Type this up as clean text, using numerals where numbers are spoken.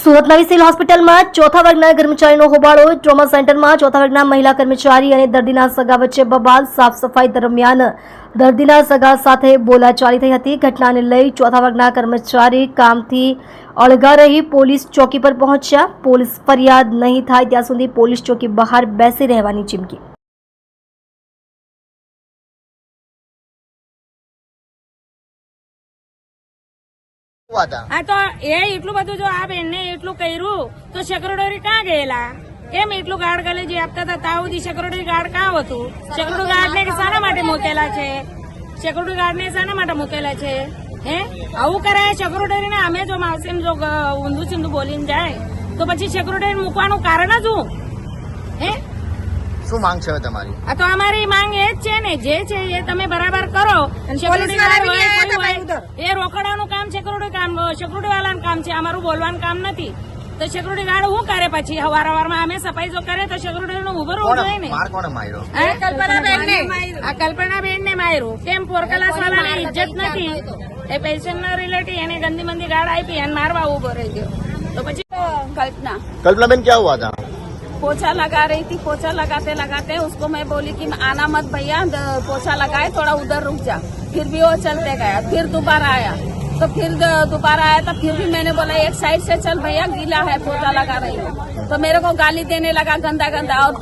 સુરત નવી સિવિલ હોસ્પિટલમાં ચોથા વર્ગના કર્મચારીનો હોબાળો. ટ્રોમા સેન્ટરમાં ચોથા વર્ગના મહિલા કર્મચારી અને દર્દીના સગા વચ્ચે બબાલ. સાફ સફાઈ દરમિયાન દર્દીના સગા સાથે બોલાચાલી થઈ હતી. ઘટનાને લઈ ચોથા વર્ગના કર્મચારી કામથી અળગા રહી પોલીસ ચોકી પર પહોંચ્યા. પોલીસ ફરિયાદ નહીં થાય ત્યાં સુધી પોલીસ ચોકી બહાર બેસી રહેવાની ચીમકી. આ તો એટલું બધું જો આ બેનને એટલું કર્યું તો સેક્રેટરી ક્યાં ગયેલા? કેમ એટલું ગાર્ડ ગલે જે આપતા હતા ત્યાં સુધી સેક્રેટરી ગાર્ડ ક્યાં હતું? સેક્રેટરી ગાર્ડને શાના માટે મૂકેલા છે? સેક્રેટરી ગાર્ડને શાના માટે મૂકેલા છે? હે આવું કરાય સેક્રેટરીને? અમે જો માવસીને જો ઊંધું ચીંધું બોલીને જાય તો પછી સેક્રેટરી મૂકવાનું કારણ જ હું? હે શું માંગ છે તમારી? આ તો અમારી માંગ એ જ છે ને, જે છે એ તમે બરાબર કરો. એ રોકડાનું કામ સિક્યુરિટી વાળાનું કામ છે, અમારું બોલવાનું કામ નથી. તો સિક્યુરિટી ગાર્ડ શું કરે? પછી હવારમાં અમે સફાઈ જો કરે તો સિક્યુરિટી નું ઉભું રહેવું જોઈએ ને. આ કલ્પનાબેન ને માર્યું કેમ? પોરકલાસ વાળાને ઇજ્જત નથી, એ પેશન્ટ ના રિલેટિવ એને ગંદી મંદી ગાર્ડ આપી અને મારવા ઉભો રહી ગયો. તો પછી कल्पना क्या हुआ था? पोछा लगा रही थी, पोछा लगाते लगाते उसको मैं बोली कि आना मत भैया, पोछा लगाए थोड़ा उधर रुक जा. फिर भी वो चलते गया. फिर दोबारा आया तो फिर दोबारा आया तो फिर भी मैंने बोला एक साइड से चल भैया, गीला है पोछा लगा रही है. तो मेरे को गाली देने लगा गंदा गंदा. और